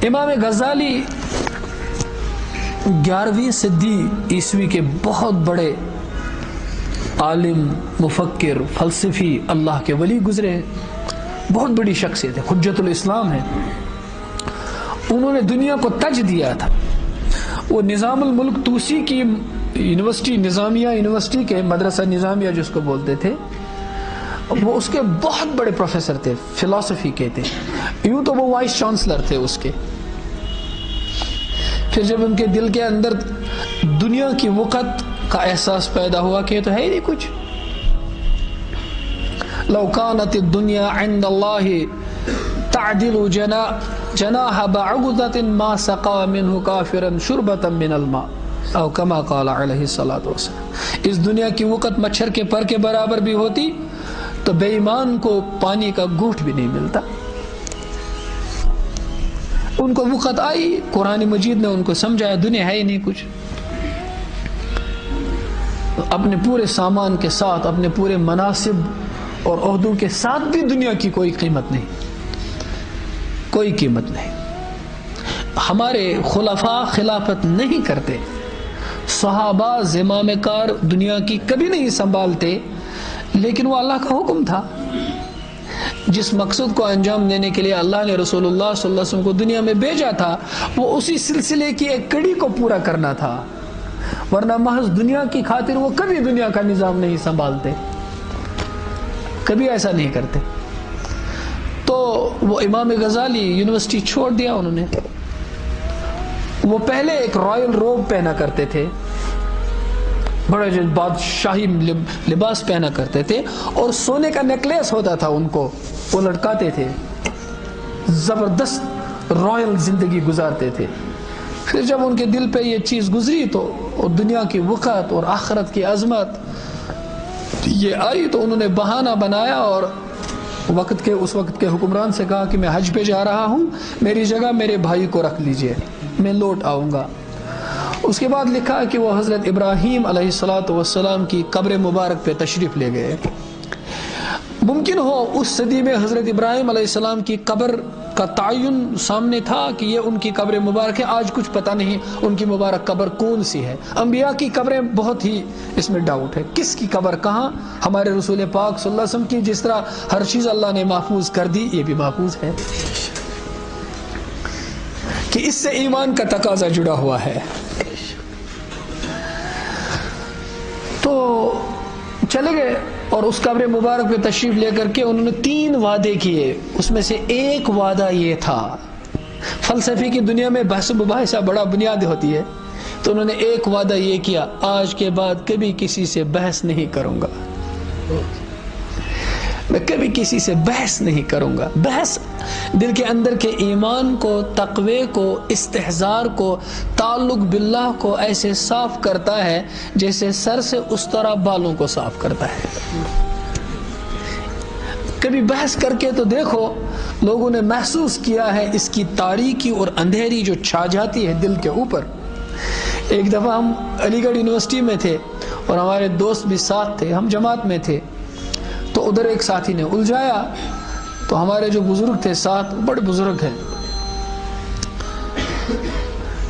امام غزالی 11ویں صدی عیسوی کے بہت بڑے عالم، مفکر، فلسفی، اللہ کے ولی گزرے، بہت بڑی شخصیت ہے، حجت الاسلام ہے۔ انہوں نے دنیا کو تج دیا تھا۔ وہ نظام الملک توسی کی یونیورسٹی، نظامیہ یونیورسٹی کے مدرسہ نظامیہ جس کو بولتے تھے، وہ اس کے بہت بڑے پروفیسر تھے، فلسفی کے تھے، یوں تو وہ وائس چانسلر تھے اس کے۔ پھر جب ان کے دل کے اندر دنیا کی وقت کا احساس پیدا ہوا کہ یہ تو ہے ہی نہیں کچھ، لو کانت الدنیا عند اللہ تعدل جناح بعوضۃ ما سقى منه کافرا شربۃ من الماء او کما قال علیہ الصلوۃ والسلام۔ اس دنیا کی وقت مچھر کے پر کے برابر بھی ہوتی تو بے ایمان کو پانی کا گھونٹ بھی نہیں ملتا۔ ان کو وقت آئی، قرآن مجید نے ان کو سمجھایا دنیا ہے ہی نہیں کچھ، اپنے پورے سامان کے ساتھ، اپنے پورے مناصب اور عہدوں کے ساتھ بھی دنیا کی کوئی قیمت نہیں، کوئی قیمت نہیں۔ ہمارے خلفاء خلافت نہیں کرتے، صحابہ زمام کار دنیا کی کبھی نہیں سنبھالتے، لیکن وہ اللہ کا حکم تھا۔ جس مقصد کو انجام دینے کے لیے اللہ نے رسول اللہ صلی اللہ علیہ وسلم کو دنیا میں بھیجا تھا، وہ اسی سلسلے کی ایک کڑی کو پورا کرنا تھا، ورنہ محض دنیا کی خاطر وہ کبھی دنیا کا نظام نہیں سنبھالتے، کبھی ایسا نہیں کرتے۔ تو وہ امام غزالی یونیورسٹی چھوڑ دیا انہوں نے۔ وہ پہلے ایک رائل روب پہنا کرتے تھے، بڑے جو بادشاہی لباس پہنا کرتے تھے، اور سونے کا نیکلیس ہوتا تھا ان کو، وہ لٹکاتے تھے، زبردست رائل زندگی گزارتے تھے۔ پھر جب ان کے دل پہ یہ چیز گزری تو دنیا کی وقت اور آخرت کی عظمت یہ آئی، تو انہوں نے بہانہ بنایا اور اس وقت کے حکمران سے کہا کہ میں حج پہ جا رہا ہوں، میری جگہ میرے بھائی کو رکھ لیجئے، میں لوٹ آؤں گا۔ اس کے بعد لکھا کہ وہ حضرت ابراہیم علیہ السلام کی قبر مبارک پہ تشریف لے گئے۔ ممکن ہو اس صدی میں حضرت ابراہیم علیہ السلام کی قبر کا تعین سامنے تھا کہ یہ ان کی قبر مبارک ہے، آج کچھ پتہ نہیں ان کی مبارک قبر کون سی ہے۔ انبیاء کی قبریں بہت ہی اس میں ڈاؤٹ ہے، کس کی قبر کہاں۔ ہمارے رسول پاک صلی اللہ علیہ وسلم کی جس طرح ہر چیز اللہ نے محفوظ کر دی، یہ بھی محفوظ ہے کہ اس سے ایمان کا تقاضا جڑا ہوا ہے۔ تو چلے گئے اور اس قبر مبارک پہ تشریف لے کر کے انہوں نے 3 وعدے کیے، اس میں سے ایک وعدہ یہ تھا، فلسفے کی دنیا میں بحث و مباحثہ بڑا بنیاد ہوتی ہے، تو انہوں نے ایک وعدہ یہ کیا، آج کے بعد کبھی کسی سے بحث نہیں کروں گا، میں کبھی کسی سے بحث نہیں کروں گا۔ بحث دل کے اندر کے ایمان کو، تقوی کو، استحضار کو، تعلق باللہ کو ایسے صاف کرتا ہے جیسے سر سے اس طرح بالوں کو صاف کرتا ہے۔ کبھی بحث کر کے تو دیکھو، لوگوں نے محسوس کیا ہے اس کی تاریکی اور اندھیری جو چھا جاتی ہے دل کے اوپر۔ ایک دفعہ ہم علی گڑھ یونیورسٹی میں تھے اور ہمارے دوست بھی ساتھ تھے، ہم جماعت میں تھے، تو ادھر ایک ساتھی نے الجھایا، تو ہمارے جو بزرگ تھے ساتھ، بڑے بزرگ ہیں،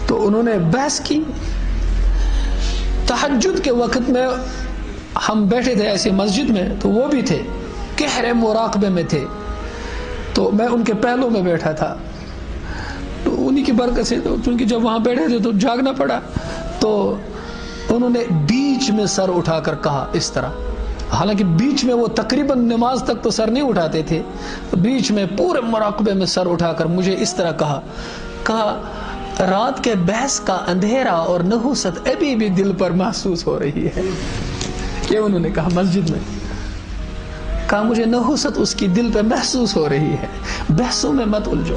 تو انہوں نے بحث کی۔ تہجد کے وقت میں ہم بیٹھے تھے ایسے مسجد میں، تو وہ بھی تھے، گہرے مراقبے میں تھے، تو میں ان کے پہلو میں بیٹھا تھا، تو انہی کی برکت سے، چونکہ جب وہاں بیٹھے تھے تو جاگنا پڑا، تو انہوں نے بیچ میں سر اٹھا کر کہا اس طرح، حالانکہ بیچ میں وہ تقریباً نماز تک تو سر نہیں اٹھاتے تھے، بیچ میں پورے مراقبے میں سر اٹھا کر مجھے اس طرح کہا رات کے بحث کا اندھیرا اور نحوست ابھی بھی دل پر محسوس ہو رہی ہے۔ یہ انہوں نے کہا مسجد میں، کہا مجھے نحوست اس کی دل پر محسوس ہو رہی ہے، بحثوں میں مت الجھو۔